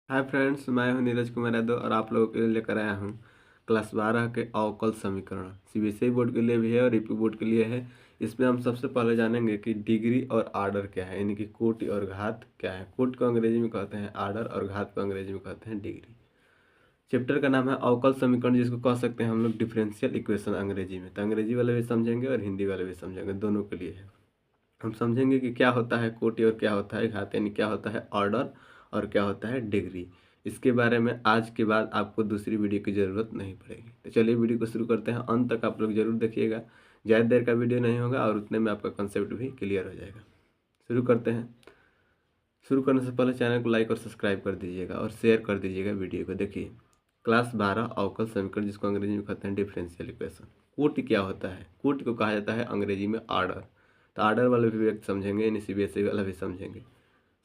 Hi friends, मैं हूं नीरज कुमार यादव और आप लोगों के लिए लेकर आया हूं क्लास 12 के अवकल समीकरण। सीबीएसई बोर्ड के लिए भी है और यूपी बोर्ड के लिए है। इसमें हम सबसे पहले जानेंगे कि डिग्री और आर्डर क्या है, यानी कि कोटि और घात क्या है। कोटि को अंग्रेजी में कहते हैं आर्डर और घात को अंग्रेजी में कहते हैं डिग्री। चैप्टर का नाम है अवकल समीकरण, जिसको कह सकते हैं हम लोग डिफरेंशियल इक्वेशन अंग्रेजी में। तो अंग्रेजी वाले भी समझेंगे और हिंदी वाले भी समझेंगे, दोनों के लिए है। हम समझेंगे कि क्या होता है कोटि और क्या होता है घात, यानी क्या होता है ऑर्डर और क्या होता है डिग्री। इसके बारे में आज के बाद आपको दूसरी वीडियो की ज़रूरत नहीं पड़ेगी। तो चलिए वीडियो को शुरू करते हैं। अंत तक आप लोग जरूर देखिएगा, ज़्यादा देर का वीडियो नहीं होगा और उतने में आपका कंसेप्ट भी क्लियर हो जाएगा। शुरू करते हैं। शुरू करने से पहले चैनल को लाइक और सब्सक्राइब कर दीजिएगा और शेयर कर दीजिएगा वीडियो को। देखिए, क्लास 12 अवकल समीकरण, जिसको अंग्रेजी में कहते हैं डिफरेंशियल इक्वेशन। कोटि क्या होता है? कोटि को कहा जाता है अंग्रेजी में आर्डर। तो आर्डर वाले भी व्यक्ति समझेंगे, यानी सीबीएसई वाला भी समझेंगे।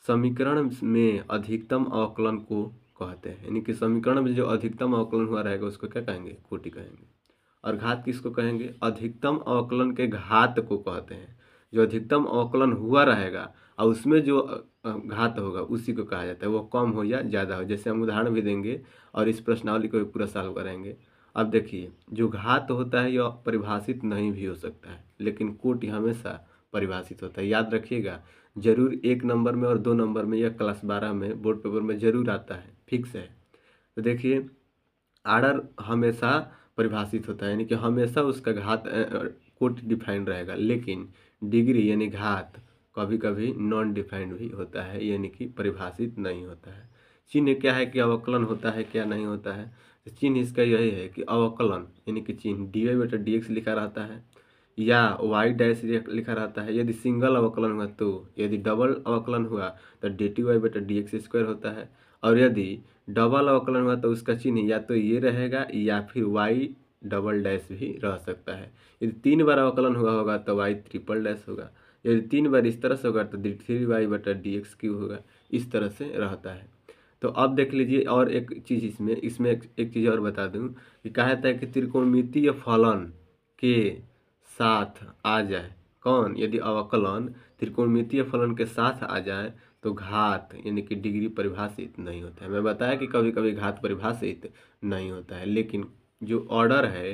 समीकरण में अधिकतम अवकलन को कहते हैं, यानी कि समीकरण में जो अधिकतम अवकलन हुआ रहेगा उसको क्या कहेंगे? कोटि कहेंगे। और घात किसको कहेंगे? अधिकतम अवकलन के घात को कहते हैं। जो अधिकतम अवकलन हुआ रहेगा और उसमें जो घात होगा उसी को कहा जाता है, वो कम हो या ज़्यादा हो। जैसे हम उदाहरण भी देंगे और इस प्रश्नावली को भी पूरा सॉल्व करेंगे। अब देखिए, जो घात होता है यह परिभाषित नहीं भी हो सकता है, लेकिन कोटि हमेशा परिभाषित होता है। याद रखिएगा, जरूर 1 नंबर में और 2 नंबर में या क्लास 12 में बोर्ड पेपर में जरूर आता है, फिक्स है। तो देखिए, आर्डर हमेशा परिभाषित होता है, यानी कि हमेशा उसका घात कोट डिफाइंड रहेगा, लेकिन डिग्री यानी घात कभी कभी नॉन डिफाइंड भी होता है, यानी कि परिभाषित नहीं होता है। चिन्ह क्या है कि अवकलन होता है क्या नहीं होता है? तो चिन्ह इसका यही है कि अवकलन यानी कि चिन्ह dy/dx लिखा रहता है या y' लिखा रहता है। यदि सिंगल अवकलन हुआ तो, यदि डबल अवकलन हुआ तो dy/dx² होता है। और यदि डबल अवकलन हुआ तो उसका चिन्ह या तो ये रहेगा या फिर y" भी रह सकता है। यदि 3 बार अवकलन हुआ होगा तो y" होगा। यदि 3 बार इस तरह से होगा तो 3y/dx³ होगा। इस तरह से रहता है। तो अब देख लीजिए, और एक चीज़ इसमें एक चीज़ और बता दूं कि कहा जाता है कि त्रिकोणमितीय फलन के साथ आ जाए कौन? यदि अवकलन त्रिकोणमितीय फलन के साथ आ जाए तो घात यानी कि डिग्री परिभाषित नहीं होता है। मैं बताया कि कभी कभी घात परिभाषित नहीं होता है, लेकिन जो ऑर्डर है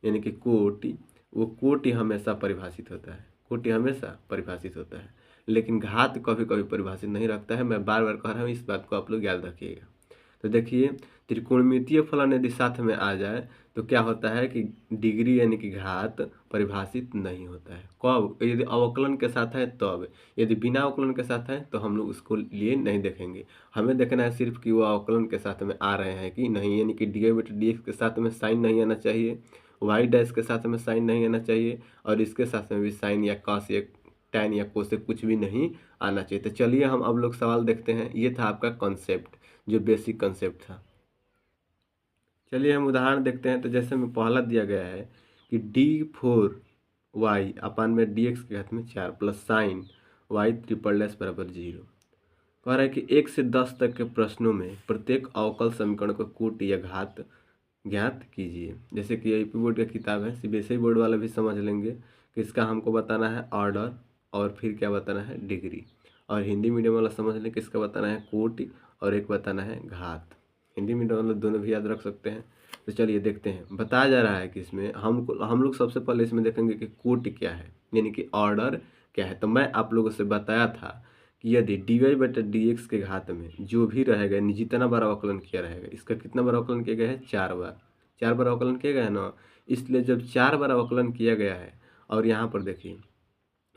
यानी कि कोटि, वो कोटि हमेशा परिभाषित होता है। कोटि हमेशा परिभाषित होता है, लेकिन घात कभी कभी परिभाषित नहीं रखता है। मैं बार बार कह रहा हूँ, इस बात को आप लोग याद रखिएगा। तो देखिए, त्रिकोणमितीय फलन यदि साथ में आ जाए तो क्या होता है कि डिग्री यानी कि घात परिभाषित नहीं होता है। कब? यदि अवकलन के साथ है तब। यदि बिना अवकलन के साथ है तो हम लोग उसको लिए नहीं देखेंगे। हमें देखना है सिर्फ कि वो अवकलन के साथ में आ रहे हैं कि नहीं, यानी कि dy/dx के साथ में साइन नहीं आना चाहिए, y' के साथ में साइन नहीं आना चाहिए, और इसके साथ में भी साइन या कॉस या टैन या कोसेक कुछ भी नहीं आना चाहिए। तो चलिए हम अब लोग सवाल देखते हैं। ये था आपका कॉन्सेप्ट, जो बेसिक कॉन्सेप्ट था। चलिए हम उदाहरण देखते हैं। तो जैसे में पहला दिया गया है कि d4y अपान में dx के घात में 4 प्लस साइन y" = 0। कह रहा है कि 1 से 10 तक के प्रश्नों में प्रत्येक अवकल समीकरण को कोटि या घात ज्ञात कीजिए। जैसे कि यूपी बोर्ड का किताब है, सीबीएसई बोर्ड वाला भी समझ लेंगे कि इसका हमको बताना है ऑर्डर और फिर क्या बताना है? डिग्री। और हिंदी मीडियम वाला समझ लें कि इसका बताना है कोटि और एक बताना है घात। हिंदी मीडियम वाले दोनों भी याद रख सकते हैं। तो चलिए देखते हैं। बताया जा रहा है कि इसमें हम लोग सबसे पहले इसमें देखेंगे कि कोटि क्या है, यानी कि ऑर्डर क्या है। तो मैं आप लोगों से बताया था कि यदि dy/dx के घात में जो भी रहेगा, यानी जितना बार अवकलन किया रहेगा, इसका कितना बार अवकलन किया गया है? 4 बार। 4 बार अवकलन किया गया है ना। इसलिए जब 4 बार अवकलन किया गया है, और यहाँ पर देखिए,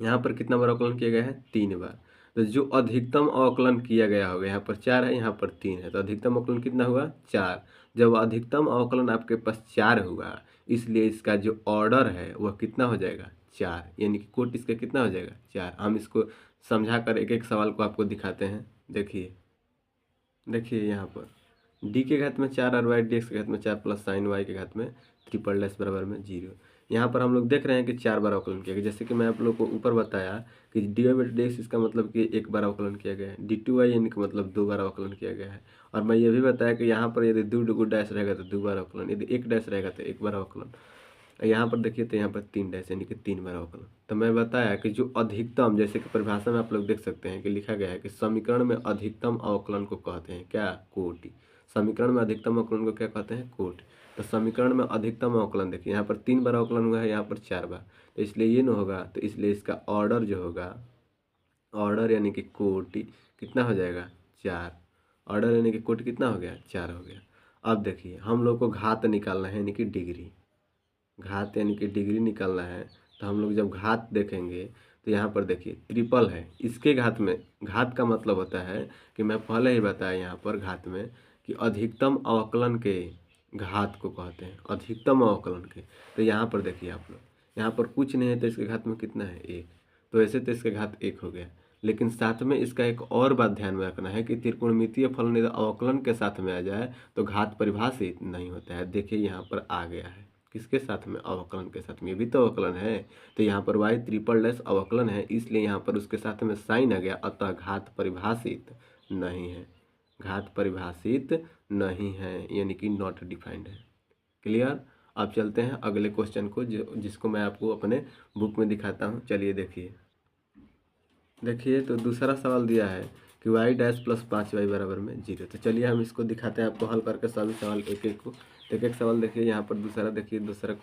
यहाँ पर कितना बार अवकलन किया गया है? 3 बार। तो जो अधिकतम अवकलन किया गया होगा, यहाँ पर 4 है, यहाँ पर 3 है, तो अधिकतम अवकलन कितना हुआ? 4। जब अधिकतम अवकलन आपके पास 4 हुआ, इसलिए इसका जो ऑर्डर है वह कितना हो जाएगा? 4, यानी कि कोट इसका कितना हो जाएगा? 4। हम इसको समझा कर एक एक सवाल को आपको दिखाते हैं। देखिए देखिए यहाँ पर डी के घात में 4 और y/dx के घात में 4 प्लस साइन y के घात में (0). यहाँ पर हम लोग देख रहे हैं कि 4 बार अवकलन किया गया। जैसे कि मैं आप लोग को ऊपर बताया कि dy/dx इसका मतलब कि 1 बार अवकलन किया गया है, d2y यानी कि मतलब 2 बार अवकलन किया गया है। और मैं ये भी बताया कि यहाँ पर यदि 2 डैश रहेगा तो 2 बार अवकलन, यदि 1 डैश रहेगा तो 1 बार अवकलन। यहाँ पर देखिए तो यहाँ पर 3 डैश यानी कि 3 बार अवकलन। तो मैं बताया कि जो अधिकतम, जैसे कि परिभाषा में आप लोग देख सकते हैं कि लिखा गया है कि समीकरण में अधिकतम अवकलन को कहते हैं क्या, कोटि। समीकरण में अधिकतम अवकलन को क्या कहते हैं, कोटि। तो समीकरण में अधिकतम अवकलन देखिए यहाँ पर 3 बार अवकलन हुआ है, यहाँ पर 4 बार, तो इसलिए ये न होगा, तो इसलिए इसका ऑर्डर जो होगा, ऑर्डर यानी कि कोटि कितना हो जाएगा, 4। ऑर्डर यानी कि कोटि कितना हो गया, 4 हो गया। अब देखिए हम लोग को घात निकालना है यानी कि डिग्री, घात यानी कि डिग्री निकालना है। तो हम लोग जब घात देखेंगे तो यहाँ पर देखिए ट्रिपल है, इसके घात में, घात का मतलब होता है कि मैं पहले ही बताया यहाँ पर घात में कि अधिकतम अवकलन के घात को कहते हैं, अधिकतम अवकलन के। तो यहाँ पर देखिए आप लोग, यहाँ पर कुछ नहीं है तो इसके घात में कितना है, 1। तो ऐसे तो इसके घात 1 हो गया। लेकिन साथ में इसका एक और बात ध्यान में रखना है कि त्रिकोणमितीय फलन यदि अवकलन के साथ में आ जाए तो घात परिभाषित नहीं होता है। देखिए यहाँ पर आ गया है, किसके साथ में, अवकलन के साथ में, ये भी तो अवकलन है। तो यहाँ पर y ट्रिपल डैश अवकलन है, इसलिए यहाँ पर उसके साथ में साइन आ गया, अतः घात परिभाषित नहीं है, घात परिभाषित नहीं है, यानी कि नॉट डिफाइंड है। क्लियर। अब चलते हैं अगले क्वेश्चन को, जिसको मैं आपको अपने बुक में दिखाता हूँ। चलिए देखिए तो दूसरा सवाल दिया है कि y डैश प्लस 5y बराबर में 0। तो चलिए हम इसको दिखाते हैं आपको हल करके, सभी सवाल एक एक सवाल देखिए। यहाँ पर दूसरा देखिए, दूसरा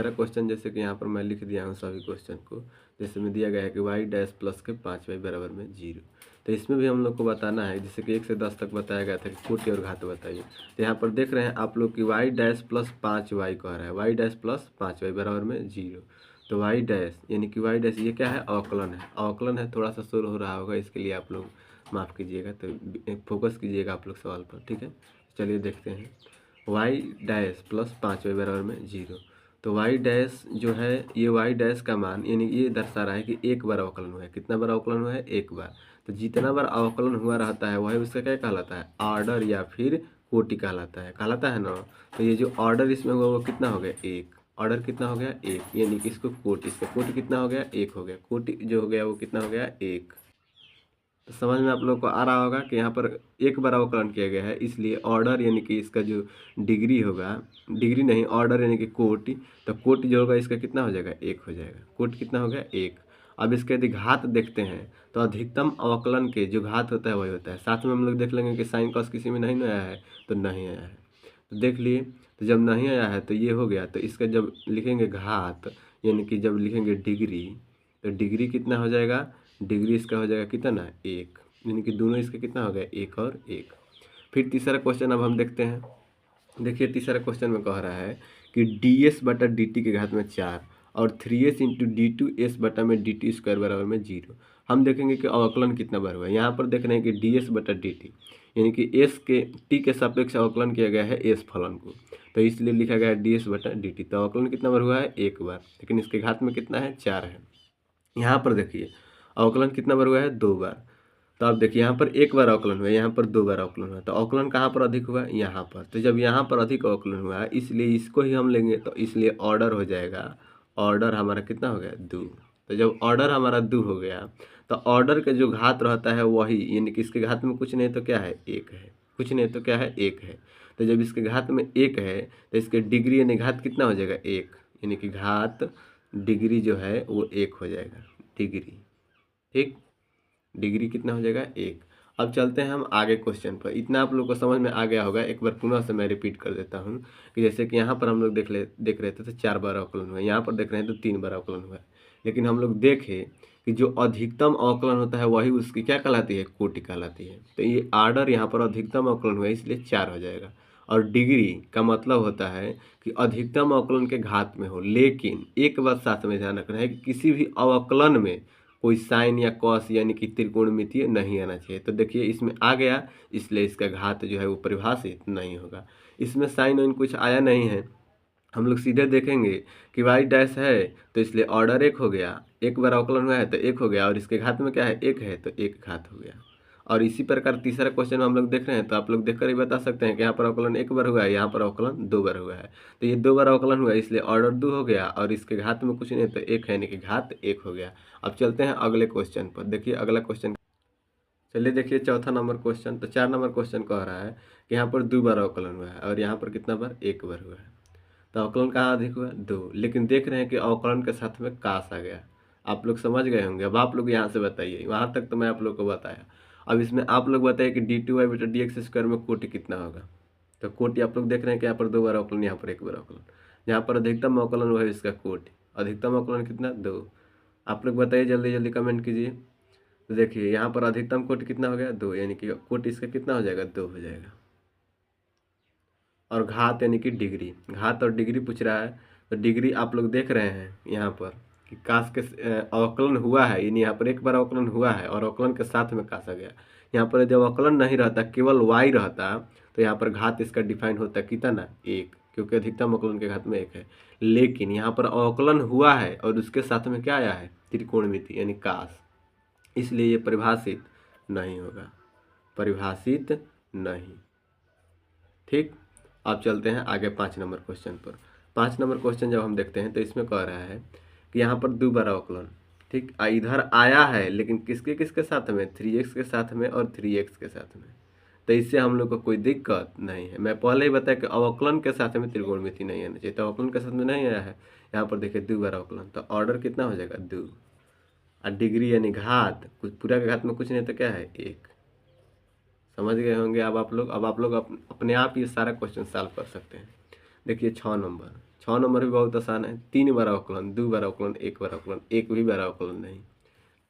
क्वेश्चन जैसे कि यहाँ पर मैं लिख दिया हूँ सभी क्वेश्चन को, जैसे में दिया गया है कि y डैश प्लस के 5y बराबर में 0। तो इसमें भी हम लोग को बताना है, जैसे कि 1 से 10 तक बताया गया था कि कोटि और घात बताइए। तो यहाँ पर देख रहे हैं आप लोग कि y डैश प्लस 5y कह रहा है, y डैश प्लस 5y बराबर में 0। तो y डैश यानी कि y डैश ये क्या है, अवकलन है, अवकलन है। थोड़ा सा शोर हो रहा होगा, इसके लिए आप लोग माफ़ कीजिएगा, तो फोकस कीजिएगा आप लोग सवाल पर, ठीक है। चलिए देखते हैं, y डैश प्लस 5y बराबर में 0। तो y डैश जो है, ये y डैश का मान यानी ये दर्शा रहा है कि 1 बार अवकलन हुआ है। कितना बार अवकलन हुआ है, 1 बार। तो जितना बार अवकलन हुआ रहता है वह उसका क्या कहलाता है, ऑर्डर या फिर कोटि कहलाता है ना। तो ये जो ऑर्डर इसमें हुआ वो कितना हो गया, 1। ऑर्डर कितना हो गया, 1, यानी कि इसको कोटि, इसका कोटि कितना हो गया, 1 हो गया। कोटि जो हो गया वो कितना हो गया, 1। तो समझ में आप लोग को आ रहा होगा कि यहाँ पर 1 बार अवकलन किया गया है, इसलिए ऑर्डर यानी कि इसका जो डिग्री होगा, डिग्री नहीं ऑर्डर यानी कि कोटि, तो कोटि जो होगा इसका कितना हो जाएगा, 1 हो जाएगा। कोटि कितना हो गया, 1। अब इसके यदि घात देखते हैं तो अधिकतम अवकलन के जो घात होता है वही होता है। साथ में हम लोग देख लेंगे कि साइन कॉस किसी में नहीं आया है, तो नहीं आया है, तो देख लिए। तो जब नहीं आया है तो ये हो गया, तो इसका जब लिखेंगे घात यानी कि जब लिखेंगे डिग्री, तो डिग्री कितना हो जाएगा, डिग्री इसका हो जाएगा कितना, 1, यानी कि दोनों इसका कितना हो गया, 1 और 1। फिर तीसरा क्वेश्चन अब हम देखते हैं। देखिए तीसरा क्वेश्चन में कह रहा है कि ds बटा dt के घात में 4 और 3s इंटू d2s बटा में dt स्क्वायर बराबर में 0। हम देखेंगे कि अवकलन कितना बार हुआ है। यहाँ पर देख रहे हैं कि ds बटा dt यानी कि s के t के सापेक्ष अवकलन किया गया है s फलन को, तो इसलिए लिखा गया है ds बटा dt। तो अवकलन कितना बार हुआ है, 1 बार, लेकिन इसके घात में कितना है, 4 है। यहाँ पर देखिए अवकलन कितना बार हुआ है, 2 बार। तो आप देखिए यहाँ पर 1 बार अवकलन हुआ है, यहाँ पर 2 बार अवकलन हुआ है। तो अवकलन कहाँ पर अधिक हुआ है, यहाँ पर। तो जब यहाँ पर अधिक अवकलन हुआ है इसलिए इसको ही हम लेंगे, तो इसलिए ऑर्डर हो जाएगा, ऑर्डर हमारा कितना हो गया, 2। तो जब ऑर्डर हमारा 2 हो गया तो ऑर्डर का जो घात रहता है वही, यानी कि इसके घात में कुछ नहीं तो क्या है, 1 है, कुछ नहीं तो क्या है, 1 है। तो जब इसके घात में 1 है तो इसके डिग्री यानी घात कितना हो जाएगा, 1, यानी कि घात डिग्री जो है वो 1 हो जाएगा, डिग्री, ठीक। डिग्री कितना हो जाएगा, 1। अब चलते हैं हम आगे क्वेश्चन पर। इतना आप लोग को समझ में आ गया होगा, एक बार पुनः से मैं रिपीट कर देता हूँ कि जैसे कि यहाँ पर हम लोग देख रहे थे तो 4 बार अवकलन हुआ है, यहाँ पर देख रहे हैं तो 3 बार अवकलन हुआ है। लेकिन हम लोग देखें कि जो अधिकतम अवकलन होता है वही उसकी क्या कहलाती है, कोटि कहलाती है। तो ये आर्डर यहाँ पर अधिकतम अवकलन हुआ है इसलिए 4 हो जाएगा। और डिग्री का मतलब होता है कि अधिकतम अवकलन के घात में हो। लेकिन एक बात साथ में ध्यान रखना है कि किसी भी अवकलन में कोई साइन या कॉस यानी कि त्रिकोणमितीय नहीं आना चाहिए। तो देखिए इसमें आ गया, इसलिए इसका घात जो है वो परिभाषित नहीं होगा। इसमें साइन वाइन कुछ आया नहीं है, हम लोग सीधे देखेंगे कि वाई डैश है तो इसलिए ऑर्डर 1 हो गया, 1 बार अवकलन हुआ है तो 1 हो गया, और इसके घात में क्या है, 1 है तो 1 घात हो गया। और इसी प्रकार तीसरा क्वेश्चन हम लोग देख रहे हैं तो आप लोग देखकर ही बता सकते हैं कि यहाँ पर अवकलन 1 बार हुआ है, यहाँ पर अवकलन 2 बार हुआ है। तो ये 2 बार अवकलन हुआ है इसलिए ऑर्डर 2 हो गया, और इसके घात में कुछ नहीं तो 1 है, यानी कि घात 1 हो गया। अब चलते हैं अगले क्वेश्चन पर। देखिए अगला क्वेश्चन, चलिए देखिए चौथा नंबर क्वेश्चन। तो 4 नंबर क्वेश्चन कह रहा है कि यहाँ पर 2 बार अवकलन हुआ है और यहाँ पर कितना बार, 1 बार हुआ है। तो अवकलन कहाँ अधिक हुआ? 2। लेकिन देख रहे हैं कि अवकलन के साथ में कास आ गया। आप लोग समझ गए होंगे। अब आप लोग यहाँ से बताइए, वहाँ तक तो मैं आप लोग को बताया। अब इसमें आप लोग बताइए कि d2y बटा dx² में कोटि कितना होगा। तो कोटि आप लोग देख रहे हैं कि यहाँ पर 2 बार अवकलन, यहाँ पर 1 बार अवकलन। जहाँ पर अधिकतम अवकलन वह है इसका कोटि। अधिकतम अवकलन कितना? 2। आप लोग बताइए, जल्दी जल्दी कमेंट कीजिए। तो देखिए यहाँ पर अधिकतम कोटि कितना हो गया? 2, यानी कि कोटि इसका कितना हो जाएगा? 2 हो जाएगा। और घात यानी कि डिग्री, घात और डिग्री पूछ रहा है। तो डिग्री आप लोग देख रहे हैं यहाँ पर कि कास के अवकलन हुआ है, यानी यहाँ पर 1 बार अवकलन हुआ है और अवकलन के साथ में कास आ गया। यहाँ पर जब अवकलन नहीं रहता, केवल y रहता, तो यहाँ पर घात इसका डिफाइन होता कितना? 1, क्योंकि अधिकतम अवकलन के घात में 1 है। लेकिन यहाँ पर अवकलन हुआ है और उसके साथ में क्या आया है? त्रिकोणमिति यानी कास, इसलिए ये परिभाषित नहीं होगा, परिभाषित नहीं। ठीक, अब चलते हैं आगे 5 नंबर क्वेश्चन पर। 5 नंबर क्वेश्चन जब हम देखते हैं तो इसमें कह रहा है कि यहाँ पर 2 बार अवकलन, ठीक, इधर आया है लेकिन किसके किसके साथ में? 3x के साथ में और 3x के साथ में। तो इससे हम लोग को कोई दिक्कत नहीं है। मैं पहले ही बताया कि अवकलन के साथ में त्रिकोणमिति नहीं आना चाहिए, तो अवकलन के साथ में नहीं आया है। यहाँ पर देखिए 2 बार अवकलन, तो ऑर्डर कितना हो जाएगा? 2। और डिग्री यानी घात, कुछ पूरा के घात में कुछ नहीं तो क्या है? 1। समझ गए होंगे अब आप लोग। अब आप लोग अपने आप ये सारा क्वेश्चन सॉल्व कर सकते हैं। देखिए 6 नंबर, 6 नंबर भी बहुत आसान है। 3 बार अवकलन, 2 बार अवकलन, 1 बार अवकलन, 1 भी बार अवकलन नहीं,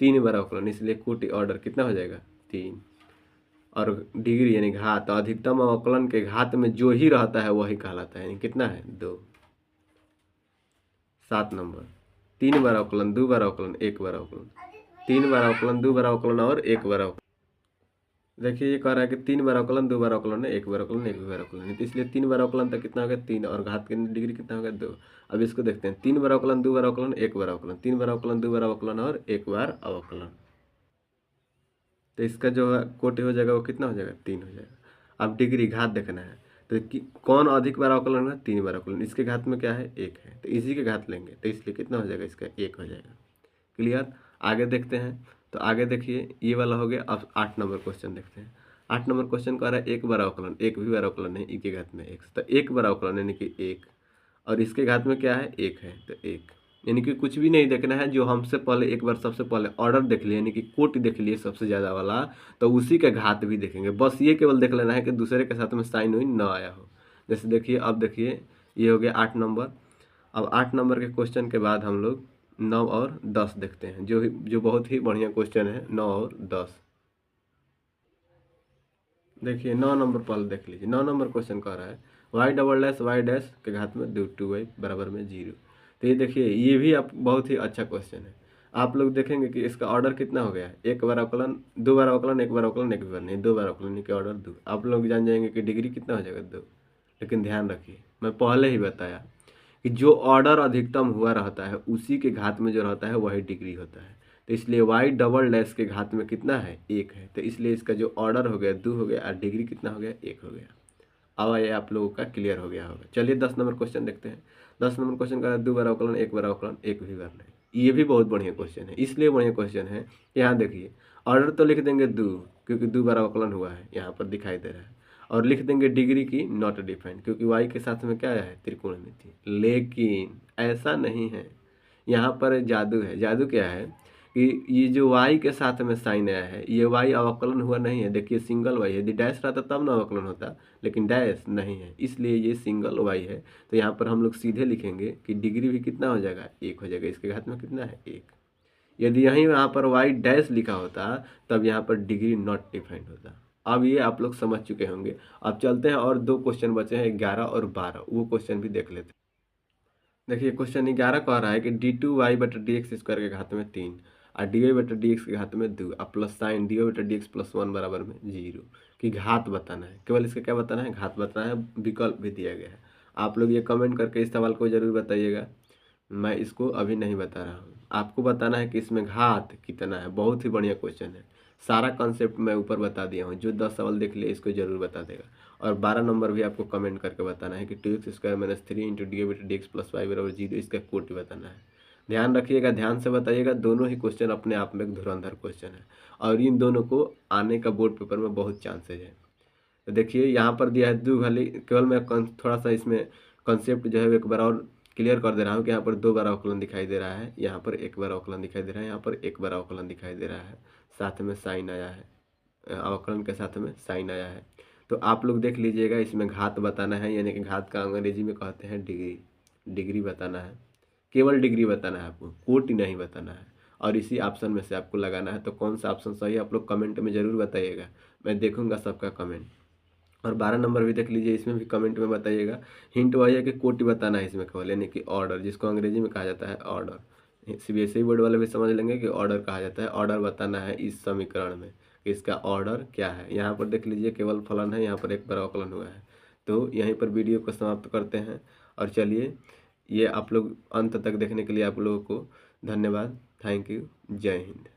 3 बार अवकलन, इसलिए कोटि ऑर्डर कितना हो जाएगा? 3। और डिग्री यानी घात, अधिकतम अवकलन के घात में जो ही रहता है वही कहलाता है, यानी कितना है? 2। 7 नंबर, 3 बार अवकलन, 2 बार अवकलन, 1 बार अवकलन, 3 बार अवकलन, 2 बार अवकलन और 1 बार अवकलन। देखिए ये कह रहा है कि 3 बार अवकलन, 2 बार अवकलन है, 1 बार अवकलन, 1 बार अवकलन है, तो इसलिए 3 बार अवकलन तक कितना हो गया? 3। और घात की डिग्री कितना हो गया? 2। अब इसको देखते हैं, 3 बार अवकलन, 2 बार अवकलन, 1 बार अवकलन, 3 बार अवकलन, 2 बार अवकलन और 1 बार अवकलन। तो इसका जो है कोटि हो जाएगा वो कितना हो जाएगा? 3 हो जाएगा। अब डिग्री घात देखना है, तो कौन अधिक बार अवकलन होगा? 3 बार अवकलन। इसके घात में क्या है? 1 है, तो इसी के घात लेंगे, तो इसलिए कितना हो जाएगा? इसका 1 हो जाएगा। क्लियर? आगे देखते हैं। तो आगे देखिए ये वाला हो गया। अब 8 नंबर क्वेश्चन देखते हैं। 8 नंबर क्वेश्चन कह रहा है 1 बार अवकलन, 1 भी बार अवकलन नहीं, इसके घात में 1, तो 1 बार अवकलन यानी कि 1, और इसके घात में क्या है? 1 है, तो 1, यानी कि कुछ भी नहीं देखना है। जो हमसे पहले एक बार सबसे पहले ऑर्डर देख लिए, यानी कि कोटि देख लिए सबसे ज़्यादा वाला, तो उसी के घात भी देखेंगे। बस ये केवल देख लेना है कि दूसरे के साथ में साइन हुई ना आया हो। जैसे देखिए, अब देखिए ये हो गया 8 नंबर। अब 8 नंबर के क्वेश्चन के बाद हम लोग 9 और 10 देखते हैं, जो बहुत ही बढ़िया क्वेश्चन है। 9 और 10 देखिए। 9 नंबर पहले देख लीजिए। 9 नंबर क्वेश्चन कह रहा है y double dash y dash के घात में 2y बराबर में 0। तो ये देखिए, ये भी आप बहुत ही अच्छा क्वेश्चन है। आप लोग देखेंगे कि इसका ऑर्डर कितना हो गया है? 1 बार अवकलन, 2 बार अवकलन, 1 बार अवकलन, 1 बार नहीं, 2 बार अवकलन के ऑर्डर 2। आप लोग जान जाएंगे कि डिग्री कितना हो जाएगा? 2। लेकिन ध्यान रखिए, मैं पहले ही बताया कि जो ऑर्डर अधिकतम हुआ रहता है उसी के घात में जो रहता है वही डिग्री होता है। तो इसलिए y डबल डैश के घात में कितना है? 1 है, तो इसलिए इसका जो ऑर्डर हो गया 2 हो गया, और डिग्री कितना हो गया? 1 हो गया। अब ये आप लोगों का क्लियर हो गया होगा। चलिए 10 नंबर क्वेश्चन देखते हैं। 10 नंबर क्वेश्चन का 2 बार अवकलन, 1 बार अवकलन, 1 भी बार नहीं। ये भी बहुत बढ़िया क्वेश्चन है। इसलिए बढ़िया क्वेश्चन है, यहाँ देखिए ऑर्डर तो लिख देंगे 2, क्योंकि 2 बार अवकलन हुआ है, यहाँ पर दिखाई दे रहा है। और लिख देंगे डिग्री की नॉट डिफाइंड, क्योंकि y के साथ में क्या आया है? त्रिकोणमिति। लेकिन ऐसा नहीं है, यहाँ पर जादू है। जादू क्या है कि ये जो y के साथ में साइन आया है, ये y अवकलन हुआ नहीं है। देखिए सिंगल y है, यदि डैश रहता तब ना अवकलन होता, लेकिन डैश नहीं है, इसलिए ये सिंगल y है। तो यहाँ पर हम लोग सीधे लिखेंगे कि डिग्री भी कितना हो जाएगा? 1 हो जाएगा। इसके घात में कितना है? 1। यदि यहीं यहाँ पर y डैश लिखा होता तब यहाँ पर डिग्री नॉट डिफाइंड होता। अब ये आप लोग समझ चुके होंगे। अब चलते हैं, और 2 क्वेश्चन बचे हैं, 11 और 12, वो क्वेश्चन भी देख लेते हैं। देखिए क्वेश्चन 11 कह रहा है कि d2y बटा dx स्क्वायर के घात में 3 और dy बटा dx के घात में 2 और प्लस साइन dy बटा dx प्लस 1 बराबर में 0 की घात बताना है। केवल इसका क्या बताना है? घात बताना है। विकल्प भी दिया गया है। आप लोग ये कमेंट करके इस सवाल को जरूर बताइएगा। मैं इसको अभी नहीं बता रहा हूँ, आपको बताना है कि इसमें घात कितना है। बहुत ही बढ़िया क्वेश्चन है। सारा कॉन्सेप्ट मैं ऊपर बता दिया हूँ। जो 10 सवाल देख लिए इसको जरूर बता देगा। और 12 नंबर भी आपको कमेंट करके बताना है कि 2x square minus 3 into D बटा डी एक्स प्लस वाई बराबर 0, इसका कोटि बताना है। ध्यान रखिएगा, ध्यान से बताइएगा। दोनों ही क्वेश्चन अपने आप में एक धुरंधर क्वेश्चन है, और इन दोनों को आने का बोर्ड पेपर में बहुत चांसेज है। तो देखिए यहाँ पर दिया है 2 घली, केवल मैं थोड़ा सा इसमें कॉन्सेप्ट जो है वो एक बार और क्लियर कर दे रहा हूँ कि यहाँ पर 2 बार अवकलन दिखाई दे रहा है, यहाँ पर 1 बार अवकलन दिखाई दे रहा है, यहाँ पर 1 बार अवकलन दिखाई दे रहा है, साथ में साइन आया है, अवकलन के साथ में साइन आया है। तो आप लोग देख लीजिएगा, इसमें घात बताना है, यानी कि घात का अंग्रेजी में कहते हैं डिग्री। डिग्री बताना है, केवल डिग्री बताना है आपको, कोटि नहीं बताना है। और इसी ऑप्शन में से आपको लगाना है। तो कौन सा ऑप्शन सही है आप लोग कमेंट में ज़रूर बताइएगा, मैं देखूंगा सबका कमेंट। और 12 नंबर भी देख लीजिए, इसमें भी कमेंट में बताइएगा। हिंट वही है कि कोटि बताना है इसमें केवल, यानी कि ऑर्डर, जिसको अंग्रेजी में कहा जाता है ऑर्डर। सीबीएसई बोर्ड वाले भी समझ लेंगे कि ऑर्डर कहा जाता है। ऑर्डर बताना है इस समीकरण में कि इसका ऑर्डर क्या है। यहाँ पर देख लीजिए केवल फलन है, यहाँ पर 1 बार अवकलन हुआ है। तो यहीं पर वीडियो को समाप्त करते हैं। और चलिए, ये आप लोग अंत तक देखने के लिए आप लोगों को धन्यवाद। Thank you. जय हिंद।